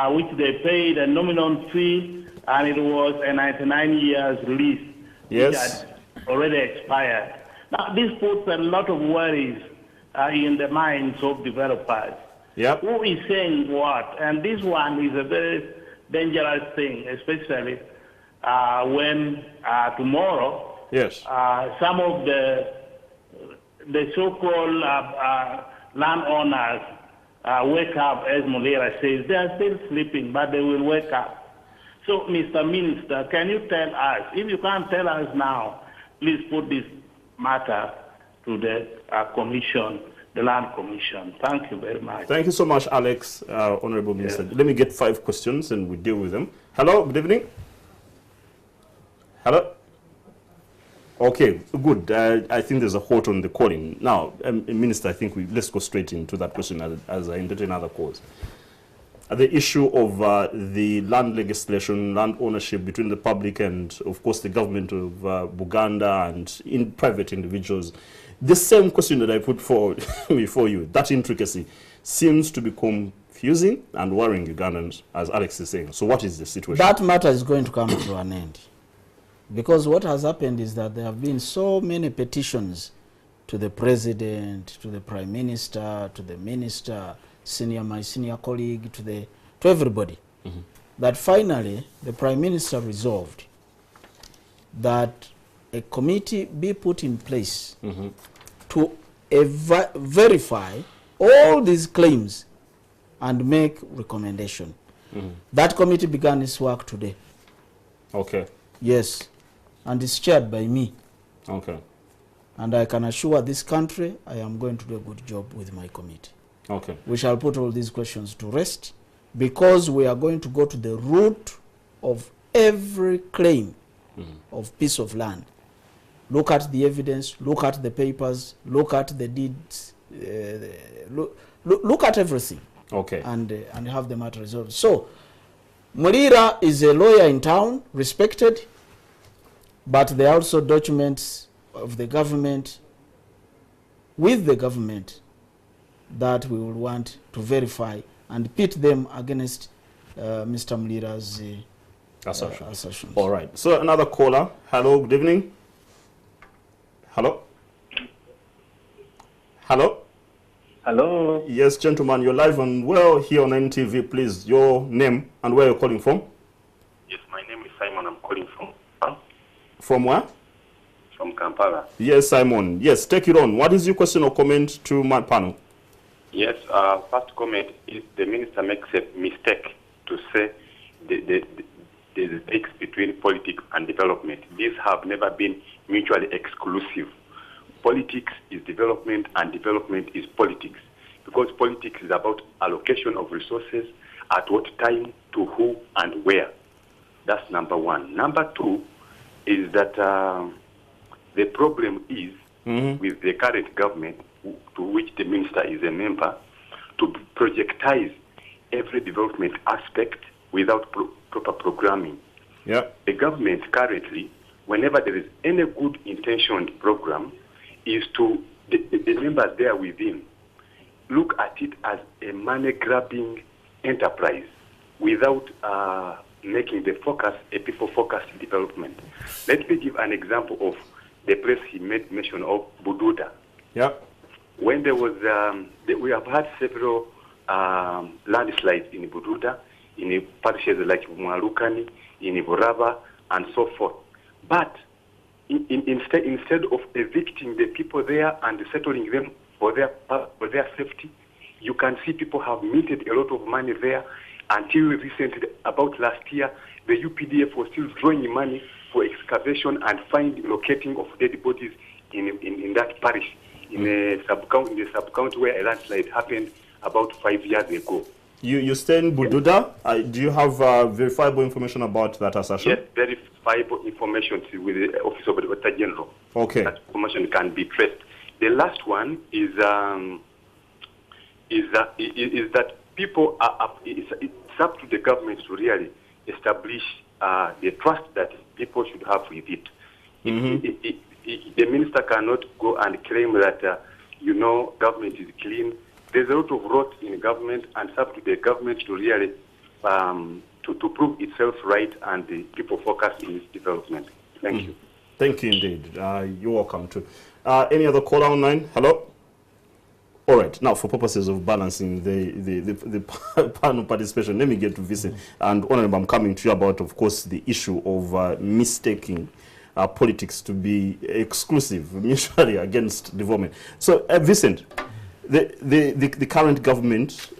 which they paid a nominal fee, and it was a 99 years lease, which had already expired. Now, this puts a lot of worries in the minds of developers. Who is saying what? And this one is a very dangerous thing, especially when tomorrow some of the so-called landowners wake up, as Mulira says. They are still sleeping, but they will wake up. So, Mr. Minister, can you tell us, if you can't tell us now, please put this matter to the commission, the Land Commission. Thank you very much. Thank you so much, Alex, Honorable Minister. Let me get 5 questions and we deal with them. Hello, good evening. Hello. Okay, good. I think there's a halt on the calling. Now, Minister, I think let's go straight into that question as I entertain other calls. The issue of the land legislation, land ownership between the public and, of course, the government of Buganda and private individuals. The same question that I put forward before you, that intricacy, seems to be confusing and worrying Ugandans, as Alex is saying. So what is the situation? That matter is going to come to an end. Because what has happened is that there have been so many petitions to the president, to the prime minister, to the minister, my senior colleague, to everybody, that finally the prime minister resolved that a committee be put in place to verify all these claims and make recommendation. That committee began its work today. Okay. Yes. And it's chaired by me. Okay. And I can assure this country I am going to do a good job with my committee. Okay. We shall put all these questions to rest because we are going to go to the root of every claim of piece of land. Look at the evidence, look at the papers, look at the deeds, look at everything. Okay. And have the matter resolved. So, Mulira is a lawyer in town, respected, but there are also documents of the government, with the government, that we will want to verify and pit them against Mr. Mulira's assertions. All right. So another caller. Hello, good evening. Hello? Hello? Hello? Yes, gentlemen, you're live and well here on NTV. Please, your name and where you're calling from? Yes, my name is Simon. I'm calling from... From where? From Kampala. Yes, Simon. Yes, take it on. What is your question or comment to my panel? Yes, first comment is the minister makes a mistake to say the links between politics and development. These have never been mutually exclusive. Politics is development and development is politics. Because politics is about allocation of resources, at what time, to who, and where. That's number one. Number two is that the problem is with the current government, to which the minister is a member, to projectize every development aspect without proper programming. Yeah. The government currently, whenever there is any good intentioned program, is to, the members there within, look at it as a money-grabbing enterprise without making the focus a people-focused development. Let me give an example of the place he made mention of, Bududa. Yeah. When there was, we have had several landslides in Bududa, in parishes like Mwarukani, in Iboraba, and so forth. But instead of evicting the people there and settling them for their safety, you can see people have minted a lot of money there. Until recently, about last year, the UPDF was still drawing money for excavation and locating of dead bodies in that parish, in the sub-county where a landslide happened about 5 years ago. You stay in Bududa. Do you have verifiable information about that assertion? Yes, verifiable information with the Office of the Auditor General. Okay. That information can be traced. The last one is that people are it's up to the government to really establish the trust that people should have with it. The minister cannot go and claim that, government is clean. There's a lot of rot in government, and it's up to the government to really to prove itself right and the people focus in its development. Thank you. Thank you indeed. You're welcome too. Any other caller online? Hello? All right. Now, for purposes of balancing the panel participation, let me get to Vincent. And Honorable, I'm coming to you about, of course, the issue of mistaking politics to be exclusive, mutually against development. So, Vincent, the current government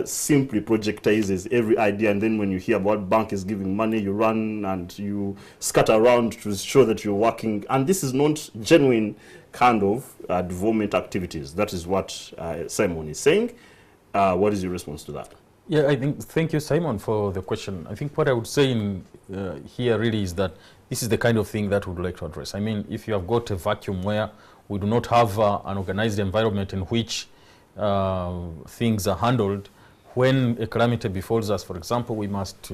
simply projectizes every idea, and then when you hear about bank is giving money, you run and you scatter around to show that you're working. And this is not genuine kind of development activities. That is what Simon is saying. What is your response to that? Yeah, thank you, Simon, for the question. I think what I would say here really is that this is the kind of thing that we would like to address. I mean, if you have got a vacuum where we do not have an organized environment in which things are handled, when a calamity befalls us, for example, we must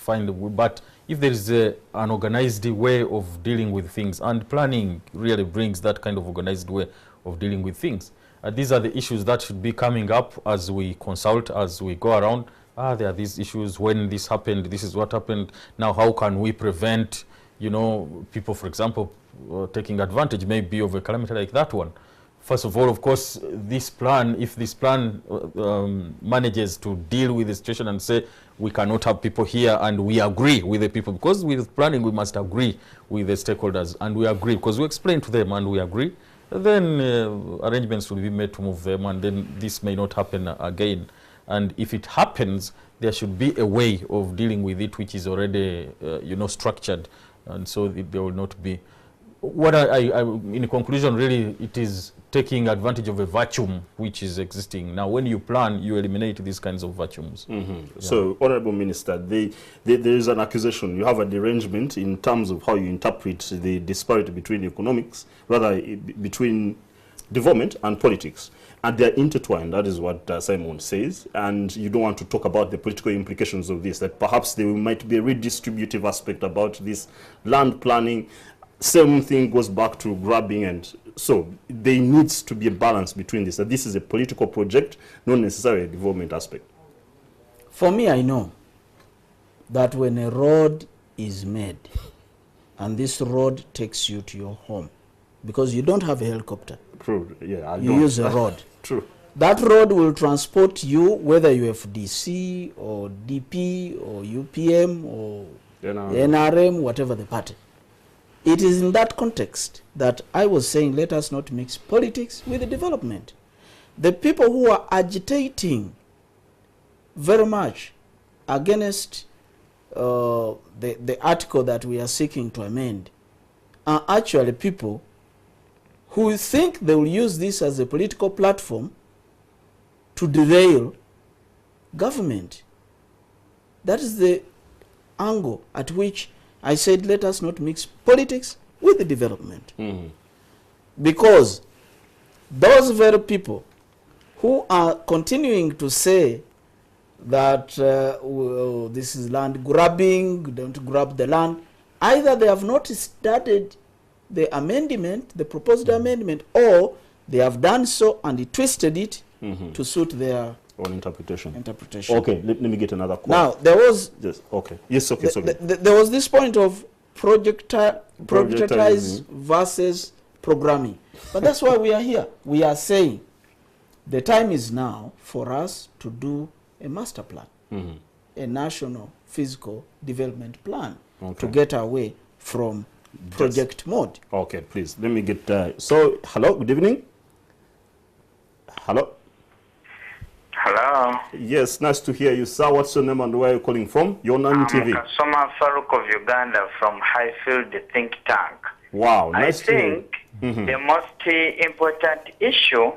but if there is an organized way of dealing with things, and planning really brings that kind of organized way of dealing with things. These are the issues that should be coming up as we consult, as we go around. There are these issues. When this happened, this is what happened. Now, how can we prevent, people, for example, taking advantage maybe of a calamity like that one? First of all, of course, this plan, if this plan manages to deal with the situation and say, we cannot have people here, and we agree with the people, because with planning we must agree with the stakeholders, and we agree, because we explain to them and we agree, then arrangements will be made to move them, and then this may not happen again. And if it happens, there should be a way of dealing with it which is already, structured, and so there will not be. What in conclusion, really, it is taking advantage of a vacuum which is existing. Now, when you plan, you eliminate these kinds of vacuums. Yeah. So, Honorable Minister, there is an accusation. You have a derangement in terms of how you interpret the disparity between economics, rather between development and politics. And they're intertwined. That is what Simon says. And you don't want to talk about the political implications of this, that perhaps there might be a redistributive aspect about this land planning. Same thing goes back to grabbing, and so there needs to be a balance between this. That this is a political project, not necessarily a development aspect. For me, I know that when a road is made, and this road takes you to your home, because you don't have a helicopter. True. Yeah, you use a road. True. That road will transport you, whether you have DC or DP or UPM or NRM, whatever the party. It is in that context that I was saying, let us not mix politics with the development. The people who are agitating very much against the article that we are seeking to amend are actually people who think they will use this as a political platform to derail government. That is the angle at which I said, let us not mix politics with the development. Because those very people who are continuing to say that this is land grabbing, don't grab the land, either they have not studied the amendment, the proposed amendment, or they have done so and twisted it to suit their own interpretation. Okay, let me get another call. Now, there was... Yes, okay. Yes, okay, sorry. There was this point of projectize versus programming. But that's why we are here. We are saying the time is now for us to do a master plan, a national physical development plan to get away from project mode. Okay, please. Let me get... so, hello, good evening. Hello. Hello. Yes, nice to hear you, sir. What's your name and where are you calling from? You're on TV. Kasoma Faruk of Uganda from Highfield, the think tank. Wow, nice to hear. I think the most important issue,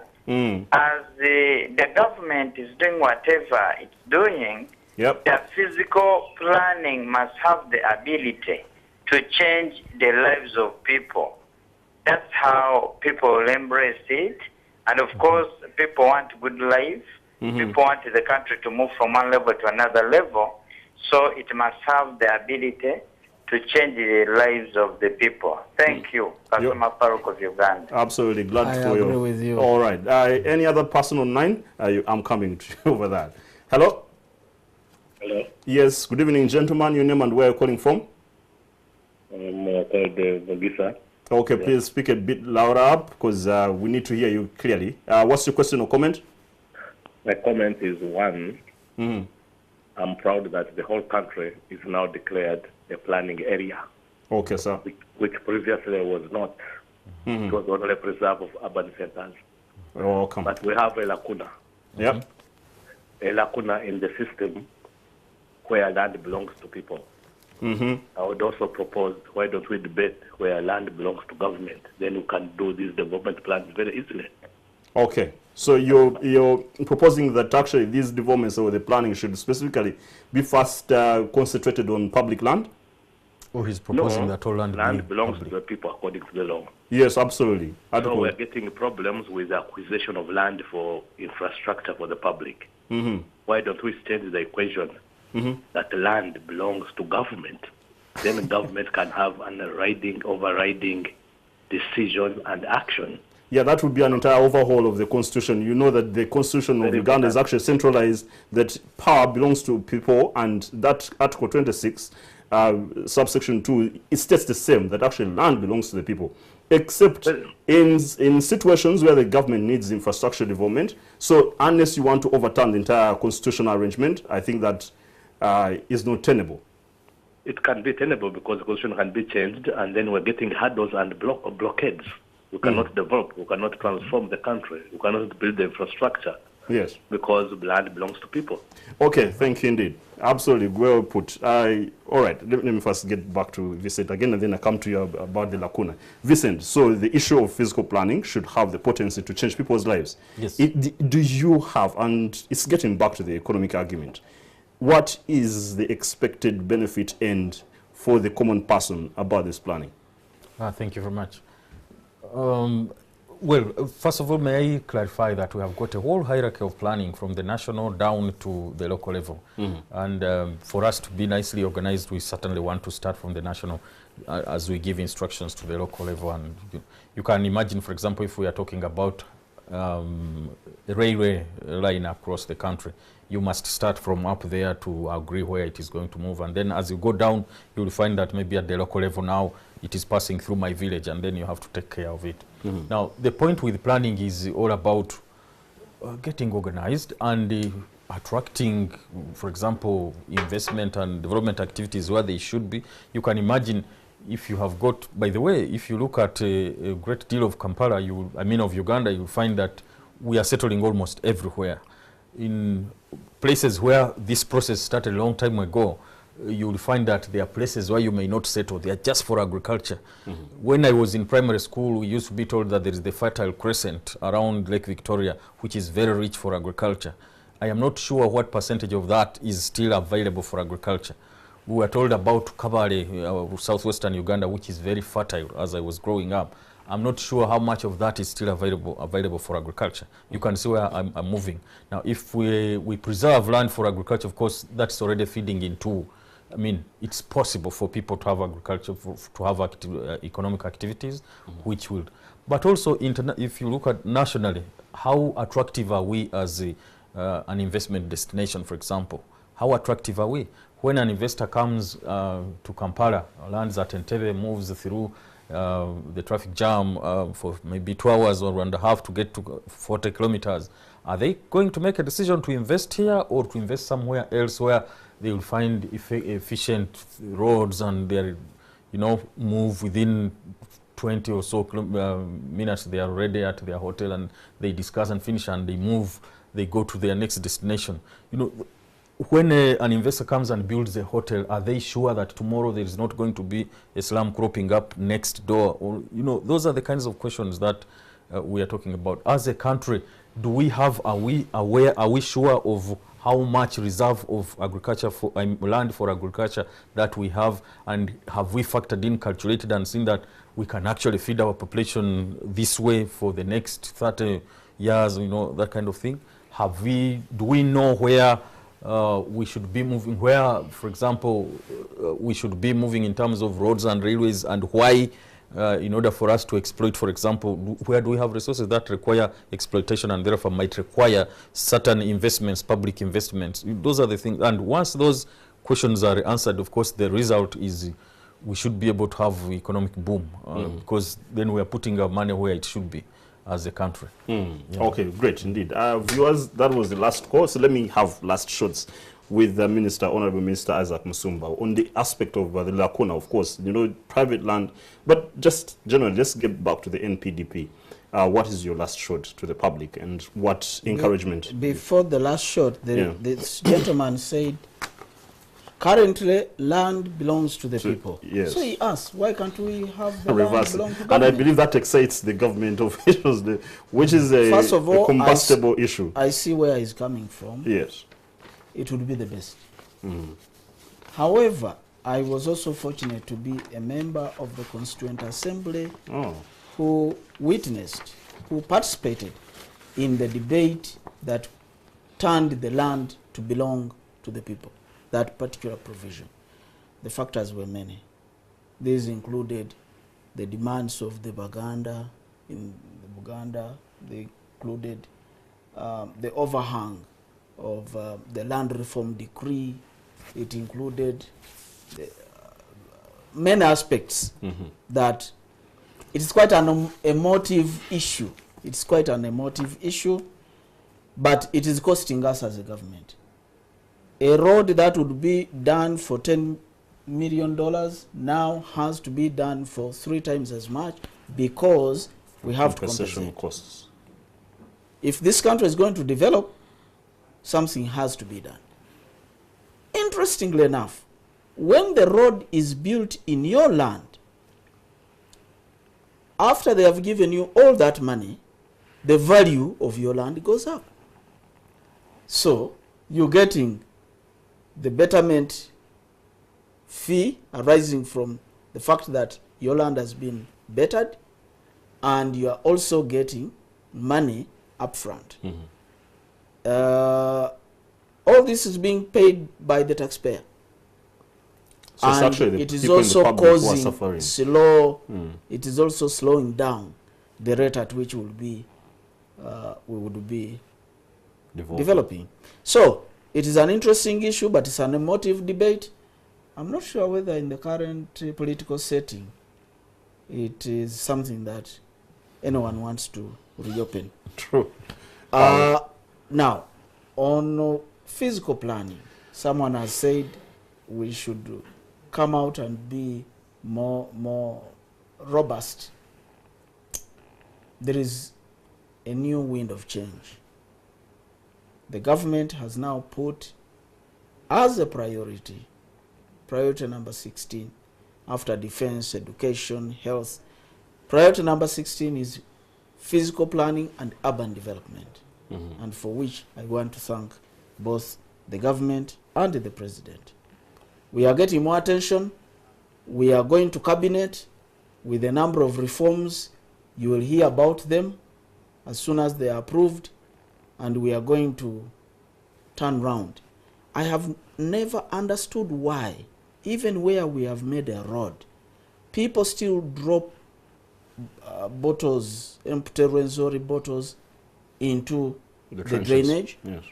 as the government is doing whatever it's doing, the physical planning must have the ability to change the lives of people. That's how people will embrace it. And of course, people want good life. People want the country to move from one level to another level. So it must have the ability to change the lives of the people. Thank you, Customer Republic of Uganda. Absolutely, glad I for agree with you. All right. Any other person online? I'm coming to over that. Hello? Hello? Yes, good evening, gentlemen. Your name and where you're calling from? I'm called Mogisa. Okay, please speak a bit louder up because we need to hear you clearly. What's your question or comment? My comment is one, I'm proud that the whole country is now declared a planning area. Okay, sir. Which previously was not. It was only a preserve of urban centers. Welcome. But we have a lacuna. Yep. A lacuna in the system where land belongs to people. I would also propose, why don't we debate where land belongs to government? Then we can do these development plans very easily. Okay. So you're proposing that actually these developments or the planning should specifically be first concentrated on public land? Or he's proposing that all land belongs to the people according to the law. Yes, absolutely. So we're getting problems with the acquisition of land for infrastructure for the public. Why don't we change the equation that land belongs to government? Then the government can have an overriding decision and action. Yeah, that would be an entire overhaul of the constitution. You know that the constitution of Uganda is actually centralized, that power belongs to people, and that Article 26, subsection 2, it states the same, that actually land belongs to the people, except in situations where the government needs infrastructure development. So unless you want to overturn the entire constitutional arrangement, I think that is not tenable. It can be tenable because the constitution can be changed, and then we're getting hurdles and blockades. We cannot develop, we cannot transform the country, we cannot build the infrastructure. Yes. Because land belongs to people. Okay, thank you indeed. Absolutely, well put. All right, let me first get back to Vincent again, and then I come to you about the lacuna. Vincent, so the issue of physical planning should have the potency to change people's lives. Yes. Do you have, and it's getting back to the economic argument, what is the expected benefit end for the common person about this planning? Thank you very much. Well, first of all, may I clarify that we have got a whole hierarchy of planning from the national down to the local level. And for us to be nicely organized, we certainly want to start from the national as we give instructions to the local level. And you can imagine, for example, if we are talking about a railway line across the country, you must start from up there to agree where it is going to move. And then as you go down, you will find that maybe at the local level now, it is passing through my village, and then you have to take care of it. Now, the point with planning is all about getting organized and attracting, for example, investment and development activities where they should be. You can imagine if you have got, by the way, if you look at a great deal of Kampala, of Uganda, you'll find that we are settling almost everywhere. In places where this process started a long time ago, you'll find that there are places where you may not settle. They are just for agriculture. When I was in primary school, we used to be told that there is the Fertile Crescent around Lake Victoria, which is very rich for agriculture. I am not sure what percentage of that is still available for agriculture. We were told about Kabale, southwestern Uganda, which is very fertile as I was growing up. I'm not sure how much of that is still available for agriculture. You can see where I'm moving. Now, if we preserve land for agriculture, of course, that's already feeding into, it's possible for people to have agriculture, to have economic activities, which will. But also, if you look at nationally, how attractive are we as an investment destination, for example? How attractive are we? When an investor comes to Kampala, lands at Entebbe, moves through the traffic jam for maybe 2 hours or 1.5 to get to 40 kilometers, are they going to make a decision to invest here or to invest somewhere else where they will find efficient roads and they move within 20 or so minutes, they are already at their hotel and they discuss and finish and they move, they go to their next destination. When an investor comes and builds a hotel, are they sure that tomorrow there is not going to be a slum cropping up next door? Or, those are the kinds of questions that we are talking about. As a country, are we sure of how much reserve of agriculture land for agriculture that we have, and have we factored in, calculated and seen that we can actually feed our population this way for the next 30 years, that kind of thing? Do we know where we should be moving, where, for example, we should be moving in terms of roads and railways, and why, in order for us to exploit, for example, where do we have resources that require exploitation and therefore might require certain investments, public investments. Those are the things. And once those questions are answered, of course, the result is we should be able to have economic boom, because then we are putting our money where it should be as a country. Yeah. Okay, great indeed. Viewers, that was the last call. So let me have last shots with the Minister, Honorable Minister Isaac Musumba, on the aspect of the lacuna, of course, you know, private land. But just generally, let's get back to the NPDP. What is your last shot to the public, and what encouragement? Before the last shot, this gentleman said, currently, land belongs to the people. Yes. So he asked, why can't we have the reverse land belong to government? And I believe that excites the government officials, which is First of all, a combustible issue. I see where he's coming from. Yes. It would be the best. However, I was also fortunate to be a member of the Constituent Assembly who witnessed, who participated in the debate that turned the land to belong to the people, that particular provision. The factors were many. These included the demands of the Baganda in Uganda. They included the overhang of the land reform decree. It included many aspects that it is quite an emotive issue. It's quite an emotive issue, but it is costing us as a government. A road that would be done for $10 million now has to be done for 3 times as much because we have to compensate costs. If this country is going to develop, something has to be done. Interestingly enough, when the road is built in your land, after they have given you all that money, the value of your land goes up. So you're getting the betterment fee arising from the fact that your land has been bettered, and you are also getting money up front. All this is being paid by the taxpayer. So it's actually the it is people in the also public who are causing suffering. slow, it is also slowing down the rate at which we would be developing. So it is an interesting issue, but it's an emotive debate. I'm not sure whether in the current political setting it is something that anyone wants to reopen. True. Now, on physical planning, someone has said we should come out and be more robust. There is a new wind of change. The government has now put as a priority number 16, after defense, education, health. Priority number 16 is physical planning and urban development, and for which I want to thank both the government and the president. We are getting more attention. We are going to cabinet with a number of reforms. You will hear about them as soon as they are approved, and we are going to turn round. I have never understood why, even where we have made a road, people still drop bottles, empty Rwenzori bottles into the drainage. Yes.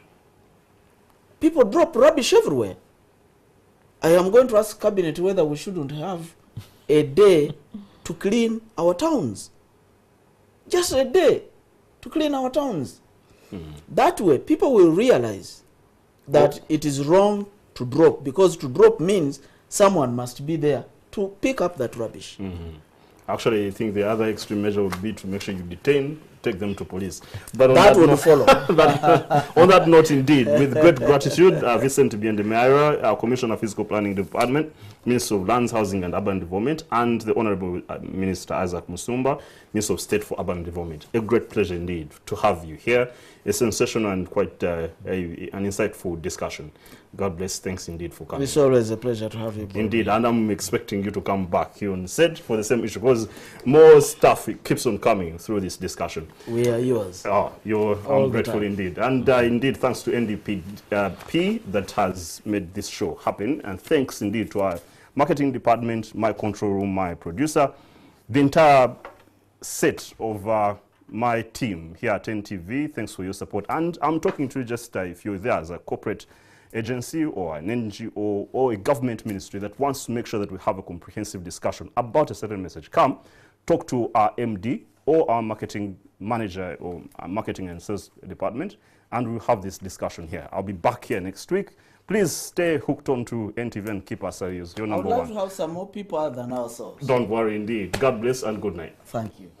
People drop rubbish everywhere. I am going to ask cabinet whether we shouldn't have a day to clean our towns. Just a day to clean our towns. That way, people will realize that it is wrong to drop, because to drop means someone must be there to pick up that rubbish. Actually, I think the other extreme measure would be to make sure you detain, take them to police. But that will follow. On that note, indeed, with great gratitude, Vincent Biendemeira, our Commissioner of Physical Planning Department, Minister of Lands, Housing and Urban Development, and the Honorable Minister Isaac Musumba, Minister of State for Urban Development. A great pleasure indeed to have you here. A sensational and quite an insightful discussion. God bless. Thanks indeed for coming. It's always a pleasure to have you. Indeed, and I'm expecting you to come back here on set for the same issue, because more stuff keeps on coming through this discussion. We are yours. Oh, I'm grateful indeed. And indeed, thanks to NPDP that has made this show happen. And thanks indeed to our marketing department, my control room, my producer, the entire set of my team here at NTV. Thanks for your support. And I'm talking to you just if you're there as a corporate agency or an NGO or a government ministry that wants to make sure that we have a comprehensive discussion about a certain message. Come, talk to our MD or our marketing manager or our marketing and sales department, and we'll have this discussion here. I'll be back here next week. Please stay hooked on to NTV and keep us serious. You're number one. I would love to have some more people other than ourselves. Don't worry indeed. God bless and good night. Thank you.